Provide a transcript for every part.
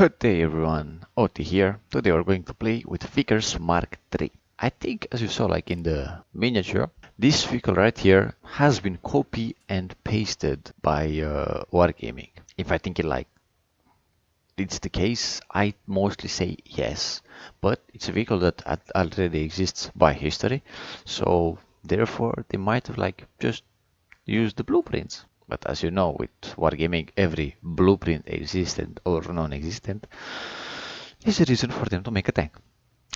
Good day everyone, Oti here. Today we're going to play with Vickers Mk.3. I think as you saw like in the miniature, this vehicle right here has been copied and pasted by Wargayming. If I think it's the case, I mostly say yes, but it's a vehicle that already exists by history, so therefore they might have just used the blueprints. But as you know, with Wargaming, every blueprint existent or non-existent is a reason for them to make a tank.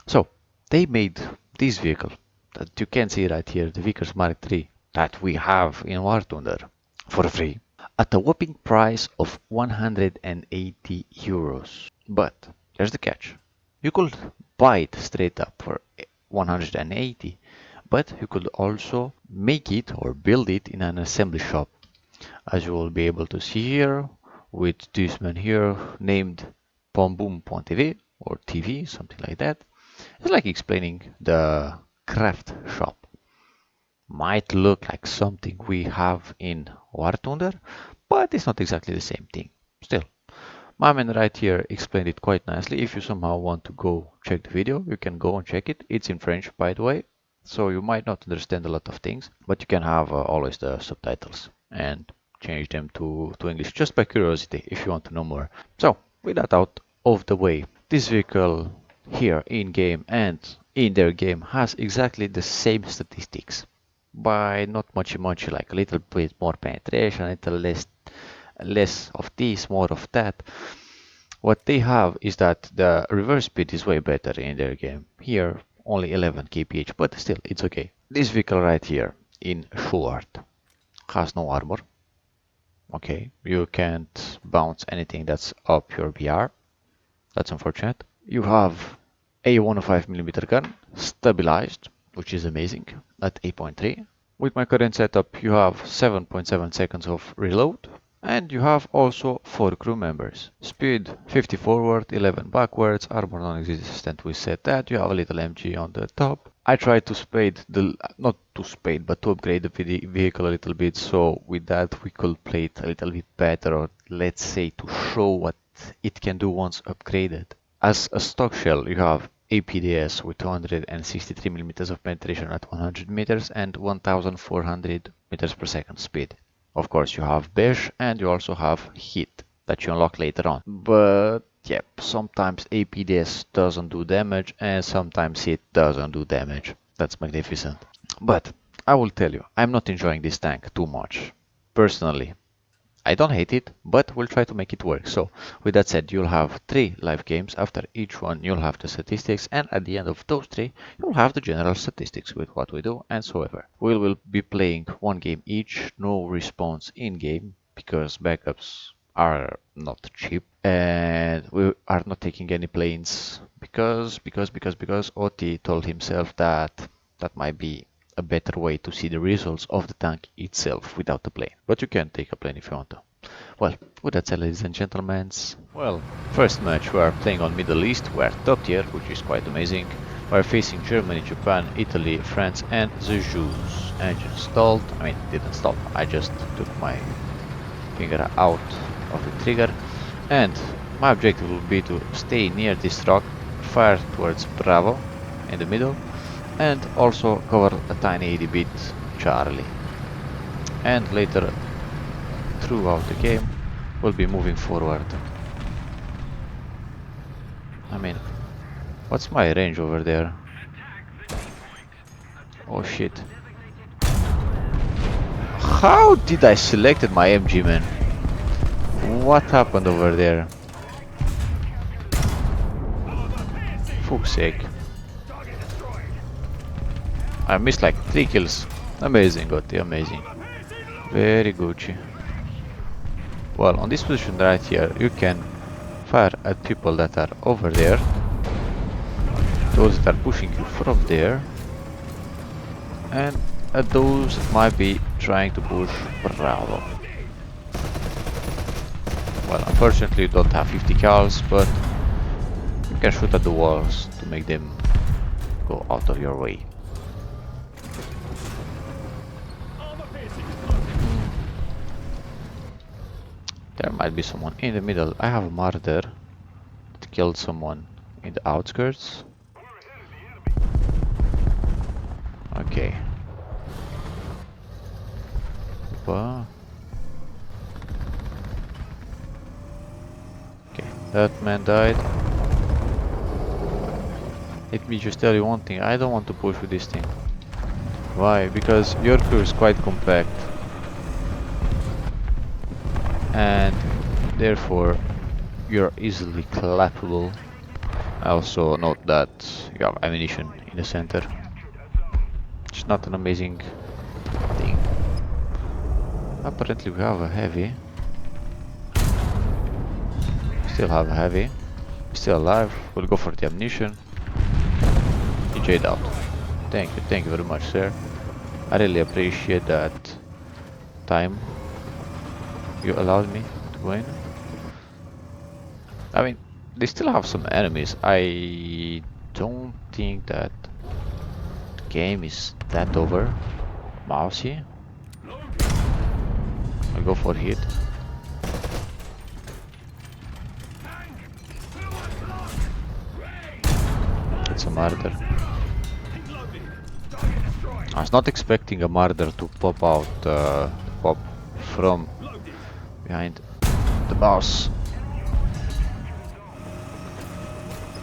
So they made this vehicle that you can see right here, the Vickers Mk.3 that we have in warthunder for free at a whopping price of 180 euros. But there's the catch. You could buy it straight up for 180, but you could also make it or build it in an assembly shop, as you will be able to see here with this man here named pomboom.tv or TV, something like that. It's like explaining the craft shop. Might look like something we have in War Thunder, but it's not exactly the same thing. Still, my man right here explained it quite nicely. If you somehow want to go check the video, you can go and check it. It's in French, by the way, so you might not understand a lot of things, but you can have always the subtitles and change them to English just by curiosity if you want to know more. So, with that out of the way, this vehicle here in game and in their game has exactly the same statistics, by not much, like a little bit more penetration, a little less of this, more of that. What they have is that the reverse speed is way better in their game. Here only 11 kph, but still it's okay. This vehicle right here in short has no armor. Okay, you can't bounce anything that's up your BR. That's unfortunate. You have a 105mm gun, stabilized, which is amazing, at 8.3. With my current setup, you have 7.7 seconds of reload, and you have also 4 crew members. Speed 50 forward, 11 backwards, armor non-existent, we said that. You have a little MG on the top. I tried to not to spade, but to upgrade the vehicle a little bit, so with that we could play it a little bit better, or let's say to show what it can do once upgraded. As a stock shell, you have APDS with 263mm of penetration at 100 meters and 1400 meters per second speed. Of course, you have Beige and you also have Hit that you unlock later on. But yep, sometimes APDS doesn't do damage and sometimes Hit doesn't do damage. That's magnificent. But I will tell you, I'm not enjoying this tank too much. Personally, I don't hate it, but we'll try to make it work. So with that said, you'll have 3 live games. After each one, you'll have the statistics, and at the end of those 3, you'll have the general statistics with what we do and so ever. We will be playing 1 game each, no response in game, because backups are not cheap, and we are not taking any planes because Oti told himself that that might be a better way to see the results of the tank itself without the plane. But you can take a plane if you want to. Well, with that said, ladies and gentlemen, well, first match we are playing on Middle East, we are top tier, which is quite amazing. We are facing Germany, Japan, Italy, France and the Jews. Engine stalled, I mean, didn't stop, I just took my finger out of the trigger. And my objective will be to stay near this rock, fire towards Bravo in the middle, and also cover a tiny 80 bit Charlie. And later throughout the game we'll be moving forward. I mean, what's my range over there? Oh shit. How did I selected my MG, man? What happened over there? Fuck's sake. I missed like 3 kills. Amazing, Gotti, amazing. Very Gucci. Well, on this position right here, you can fire at people that are over there. Those that are pushing you from there. And at those that might be trying to push Bravo. Well, unfortunately you don't have 50 cals, but you can shoot at the walls to make them go out of your way. There might be someone in the middle. I have a martyr. killed someone in the outskirts. Okay. Well, okay, that man died. Let me just tell you one thing, I don't want to push with this thing. Why? Because your crew is quite compact. And therefore you're easily clappable. I also note that you have ammunition in the center. It's not an amazing thing. Apparently we have a heavy. Still have a heavy. Still alive. We'll go for the ammunition. He jade out. Thank you very much, sir. I really appreciate that time you allowed me to go in. I mean, they still have some enemies. I don't think that the game is that over. Mousy. I'll go for hit. It's a martyr. I was not expecting a martyr to pop out, pop from behind the boss.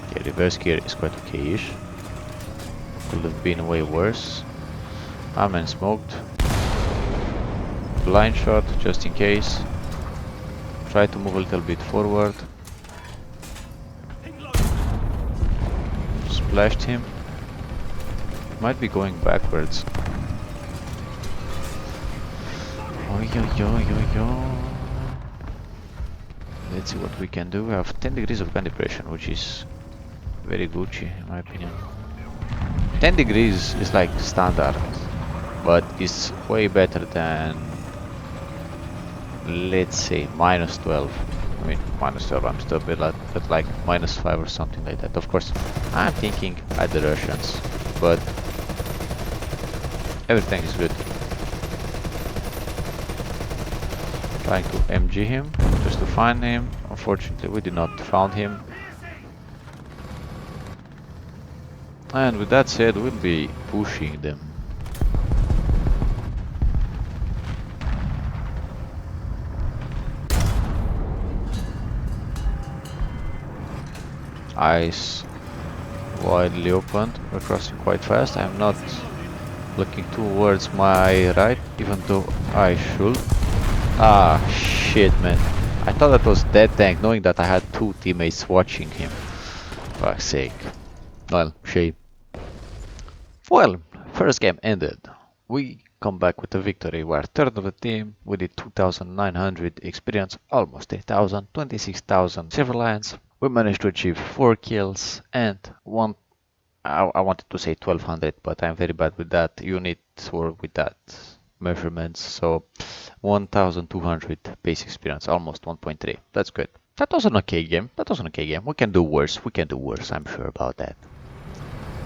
Okay, reverse gear is quite okay-ish. Could have been way worse. I'm smoked. Blind shot, just in case. Try to move a little bit forward. Splashed him. Might be going backwards. Let's see what we can do. We have 10 degrees of gun depression, which is very Gucci in my opinion. 10 degrees is like standard, but it's way better than, let's say, minus 12. I mean, minus 12, I'm still a bit but like minus 5 or something like that. Of course, I'm thinking at the Russians, but everything is good. Trying to MG him, just to find him. Unfortunately, we did not found him. And with that said, we'll be pushing them. Eyes widely opened. We're crossing quite fast. I'm not looking towards my right, even though I should. Ah, shit, man. I thought that was dead tank, knowing that I had two teammates watching him. Fuck's sake. Well, shame. Well, first game ended. We come back with a victory. We are third of the team. We did 2,900 experience, almost 8,000, 26,000 silver lions. We managed to achieve 4 kills and one. I wanted to say 1,200, but I'm very bad with that units or with that measurements. So 1,200 base experience, almost 1.3. That's good. That was an okay game. We can do worse. I'm sure about that.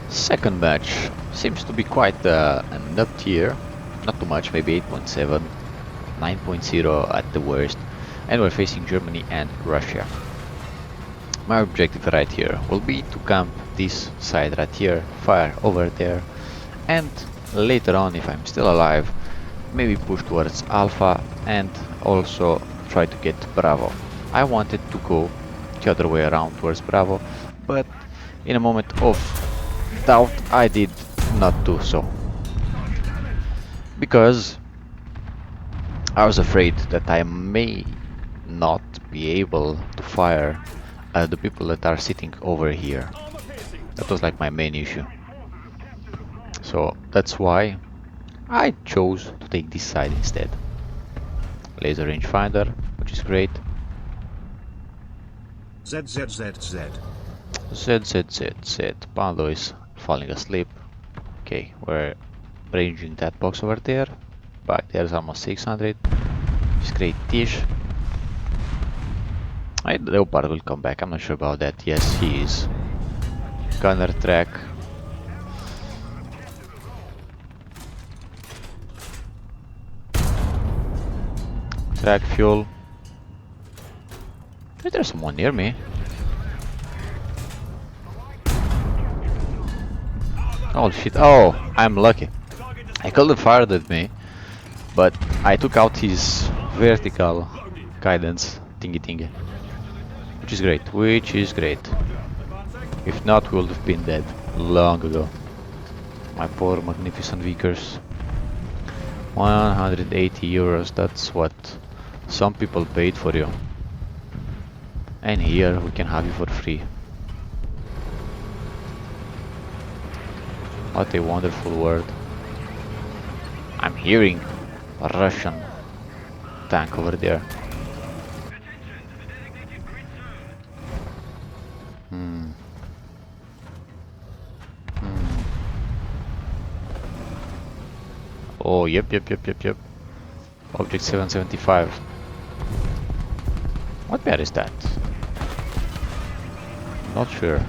Second match seems to be quite an up tier. Not too much, maybe 8.7, 9.0 at the worst. And we're facing Germany and Russia. My objective right here will be to camp this side right here, fire over there, and later on, if I'm still alive, maybe push towards Alpha and also try to get Bravo. I wanted to go the other way around towards Bravo, but in a moment of doubt I did not do so. Because I was afraid that I may not be able to fire at the people that are sitting over here. That was like my main issue. So that's why I chose to take this side instead. Laser rangefinder, which is great. Z. Pando is falling asleep. Okay, we're ranging that box over there. Back there's almost 600. It's great-ish. Leopard will come back, I'm not sure about that. Yes, he is. Gunner track. Track fuel. Is there someone near me? Holy shit. Oh, I'm lucky. I could have fired at me, but I took out his vertical guidance thingy thingy. Which is great, which is great. If not, we would have been dead long ago. My poor magnificent Vickers. 180 euros, that's what some people paid for you. And here we can have you for free. What a wonderful world. I'm hearing a Russian tank over there. Oh, yep. Object 775. What pair is that? Not sure.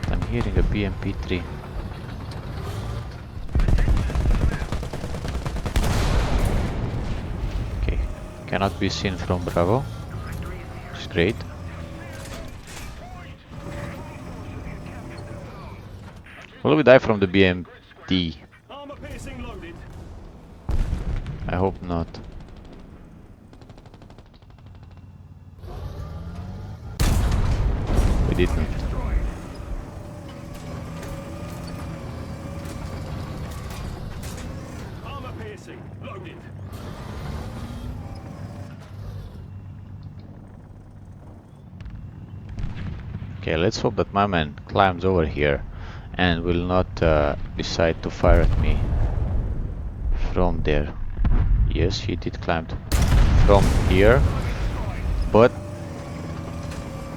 I'm hearing a Mk.3. Okay, cannot be seen from Bravo, which is great. Will we die from the BMD? I hope not. We did not. Okay, let's hope that my man climbs over here and will not decide to fire at me from there. Yes, he did climb from here, but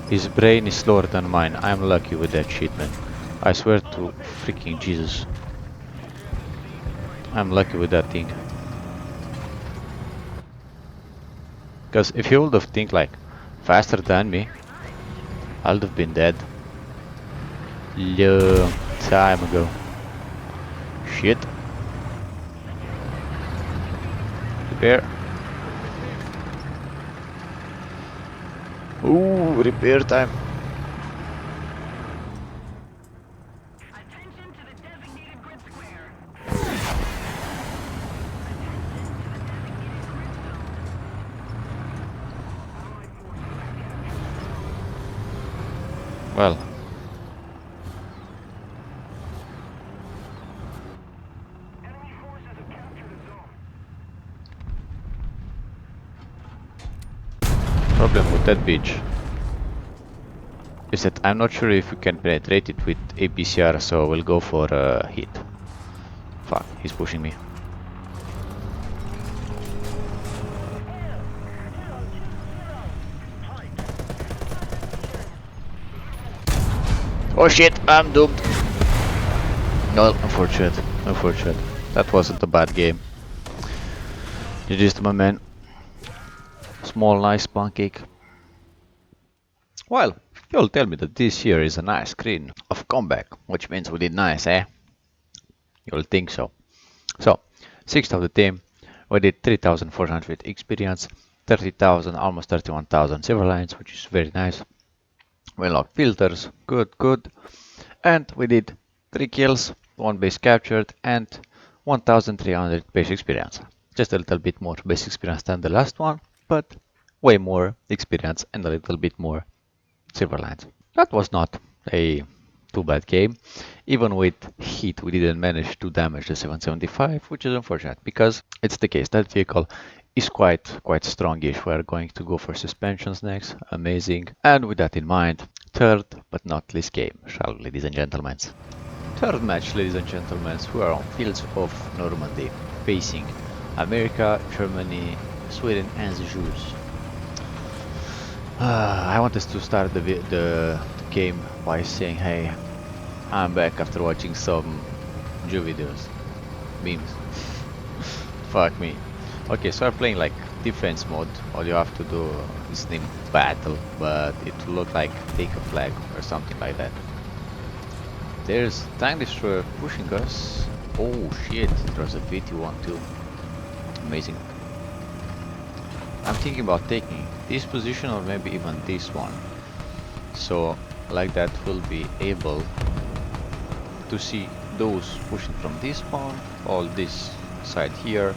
his brain is slower than mine. I'm lucky with that shit, man. I swear to freaking Jesus. I'm lucky with that thing. Because if he would have think like faster than me, I would have been dead long time ago. Shit. Repair. Ooh, repair time. Well, problem with that beach is that I'm not sure if we can penetrate it with APCR, so we'll go for a hit. Fuck, he's pushing me. Oh shit, I'm doomed. No, unfortunate. That wasn't a bad game. GG's to my man. Small, nice pancake. Well, you'll tell me that this here is a nice screen of comeback, which means we did nice, eh? You'll think so. So, 6th of the team, we did 3,400 experience, 30,000, almost 31,000 silver lines, which is very nice. We unlocked filters, good. And we did 3 kills, 1 base captured, and 1,300 base experience. Just a little bit more base experience than the last one, but way more experience and a little bit more silver lines. That was not a too bad game. Even with heat, we didn't manage to damage the 775, which is unfortunate because it's the case. That vehicle is quite strongish. We're going to go for suspensions next. Amazing. And with that in mind, third but not least game, shall we, ladies and gentlemen? Third match, ladies and gentlemen, we are on fields of Normandy, facing America, Germany, Sweden, and the Jews. I wanted to start the game by saying, hey, I'm back after watching some Jew videos, memes. Fuck me. Okay, so I'm playing like defense mode. All you have to do is name battle, but it will look like take a flag or something like that. There's tank destroyer pushing us. Oh shit, there's a VT1 too. Amazing. I'm thinking about taking this position or maybe even this one. So like that we'll be able to see those pushing from this spawn, all this side here,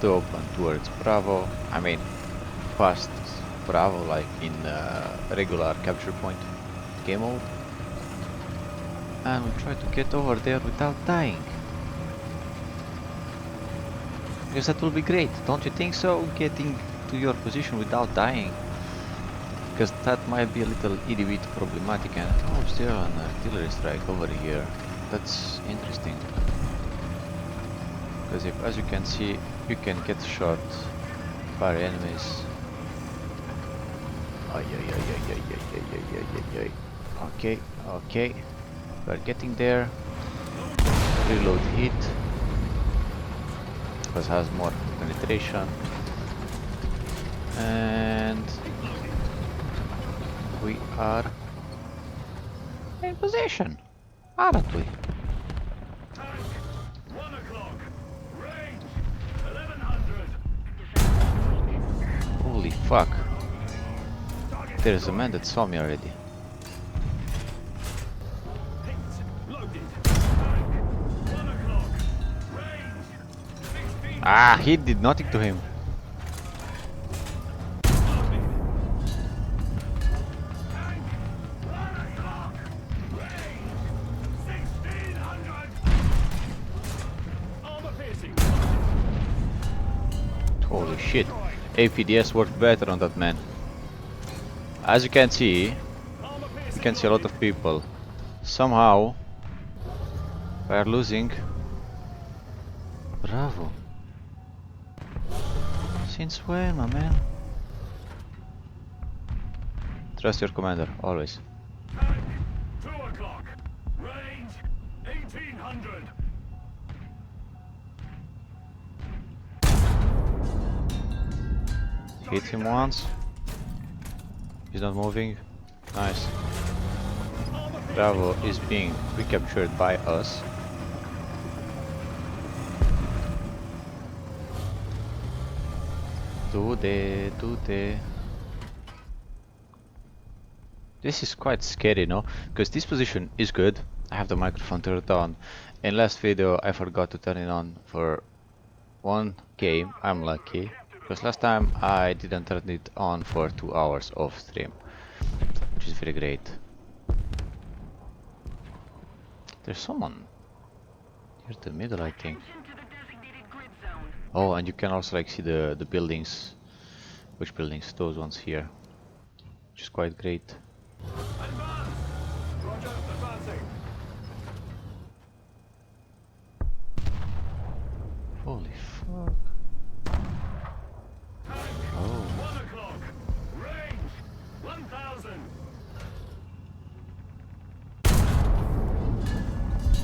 to open towards Bravo. I mean, past Bravo, like in regular capture point game mode. And we'll try to get over there without dying. Because that will be great, don't you think so? Getting to your position without dying. Because that might be a little itty bit problematic. And oh, still an artillery strike over here. That's interesting. Because if, as you can see, you can get shot by enemies. Ay, ay, ay, ay, ay, ay, ay, ay, ay, ay. Okay, okay. We're getting there. Reload hit. Because has more penetration. And we are in position, aren't we? 1 o'clock. Range 1100. Holy fuck. There's a man that saw me already. Loaded. 1 o'clock. Range 16. Ah, he did nothing to him. Holy shit. APDS worked better on that man. As you can see a lot of people. Somehow we are losing Bravo. Since when, my man? Trust your commander, always. 2 o'clock. Range 1800. Hit him once. He's not moving. Nice. Bravo is being recaptured by us. Today. This is quite scary, no? Because this position is good. I have the microphone turned on. In last video I forgot to turn it on for one game. I'm lucky. Because last time I didn't turn it on for 2 hours off stream. Which is very great. There's someone here in the middle, I think. Oh, and you can also like see the buildings. Which buildings? Those ones here. Which is quite great. Advance. Roger, advancing. Holy fuck. Oh. 1 o'clock. Range 1000.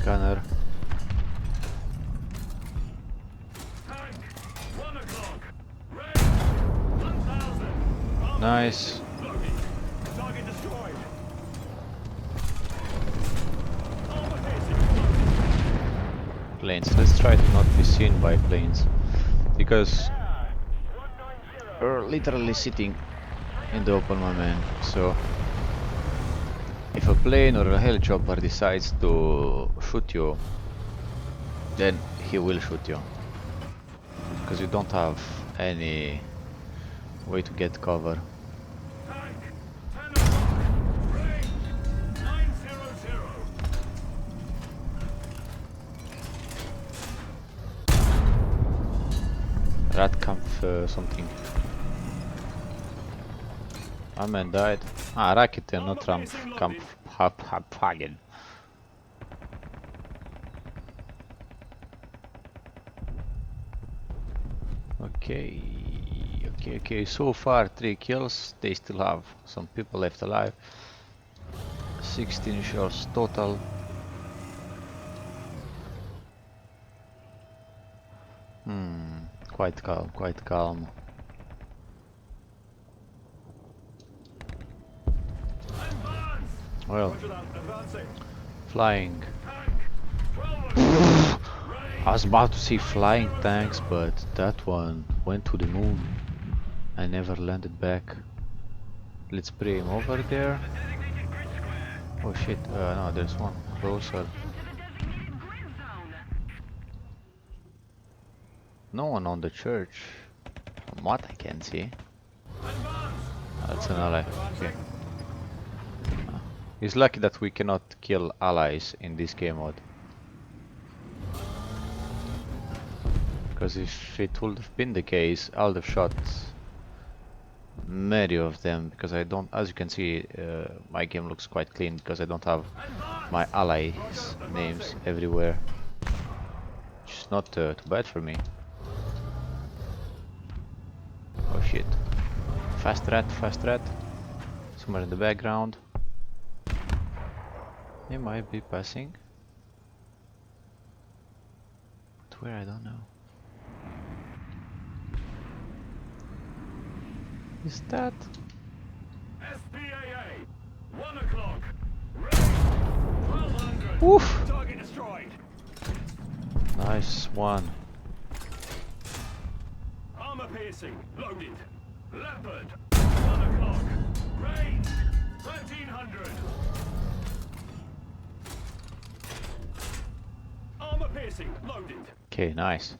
Gunner. Tank 1 o'clock. Range 1000. Nice. Loaded. Target destroyed. Armor piercing. Planes. Let's try to not be seen by planes. Because we're literally sitting in the open, my man. So if a plane or a helicopter decides to shoot you, then he will shoot you. Because you don't have any way to get cover. Tank 10 o'clock. Range 900. Radkampf something. My man died. Ah, Raketen, not Kampfhagen. Okay. So far 3 kills. They still have some people left alive. 16 shots total. Quite calm. Advance. Well, Roger that. Advancing. flying. Tank 12 o'clock. I was about to say flying tanks, but that one went to the moon and never landed back. Let's spray him over there. Oh shit, no, there's one closer. no one on the church, from what I can see. Advance! That's an ally. Okay. Advancing! It's lucky that we cannot kill allies in this game mode. Because if it would have been the case, I would have shot many of them. Because I don't, as you can see, my game looks quite clean because I don't have my Advance! allies' Roger, names advancing! everywhere. Which is not too bad for me. Oh shit. Fast rat. Somewhere in the background. He might be passing. But where, I don't know. Is that? SPAA! 1 o'clock! Ready! 1200! Oof! Target destroyed! Nice one. Armor piercing, loaded. Leopard, 1 o'clock. Range, 1300. Armor piercing, loaded. Okay, nice.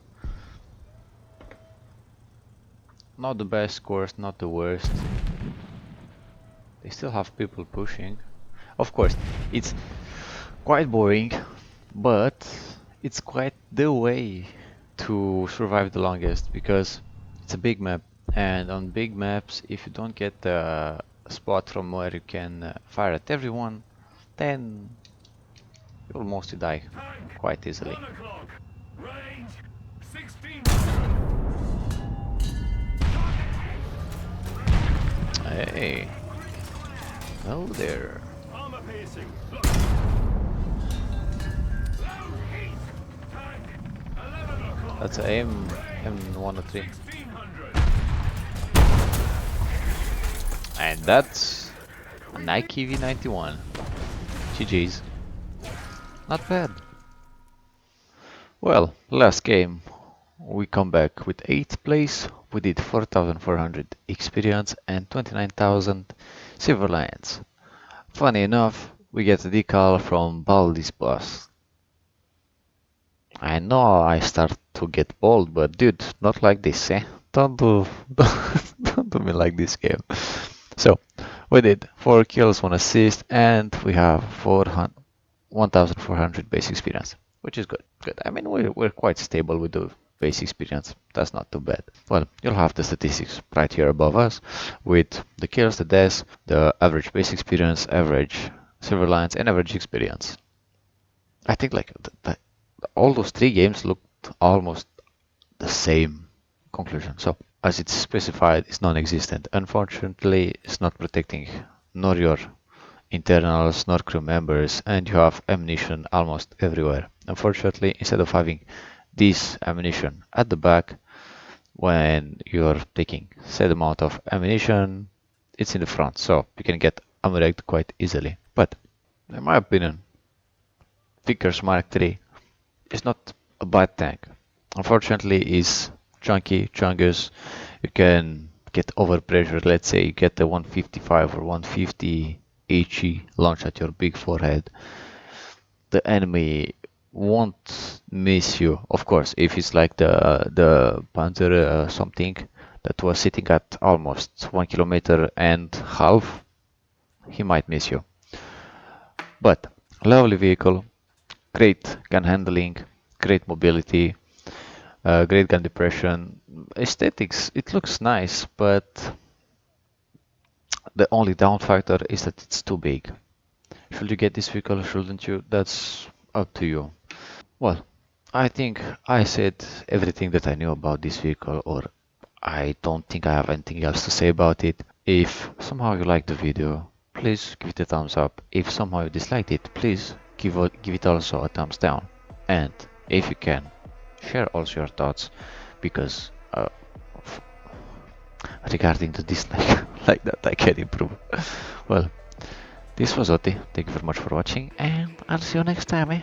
Not the best scores, not the worst. They still have people pushing. Of course, it's quite boring, but it's quite the way to survive the longest because it's a big map, and on big maps, if you don't get a spot from where you can fire at everyone, then you'll mostly die Tank, quite easily. 1 o'clock. Range, 1600. Hey, hello there. Armor piercing, loaded. Loud heat. Tank, 11 o'clock. That's a M103. 1600. And that's a Nike V91. GG's. Not bad. Well, last game. We come back with 8th place. We did 4,400 experience and 29,000 silver lions. Funny enough, we get a decal from Baldi's boss. I know I start to get bold, but dude, not like this, eh? Don't do, don't do me like this game. So, we did 4 kills, 1 assist, and we have 1,400 base experience, which is good. Good. I mean, we're quite stable with the base experience. That's not too bad. Well, you'll have the statistics right here above us with the kills, the deaths, the average base experience, average silver lines, and average experience. I think like all those 3 games looked almost the same conclusion. So, as it's specified, it's non-existent. Unfortunately, it's not protecting nor your internals nor crew members, and you have ammunition almost everywhere. Unfortunately, instead of having this ammunition at the back, when you're taking said amount of ammunition, it's in the front, so you can get ammo wrecked quite easily. But in my opinion, Vickers Mk.3 is not a bad tank. Unfortunately, it's chunky, chungus. You can get overpressure. Let's say you get a 155 or 150 HE launch at your big forehead. The enemy won't miss you. Of course, if it's like the Panzer something that was sitting at almost 1 kilometer and half, he might miss you. But lovely vehicle, great gun handling, great mobility, great gun depression. Aesthetics, it looks nice, but the only down factor is that it's too big. Should you get this vehicle, shouldn't you? That's up to you. Well, I think I said everything that I knew about this vehicle, or I don't think I have anything else to say about it. If somehow you liked the video, please give it a thumbs up. If somehow you disliked it, please give it also a thumbs down. And if you can, share also your thoughts, because regarding the dislike like that I can improve. Well, this was Oti. Thank you very much for watching, and I'll see you next time. Eh?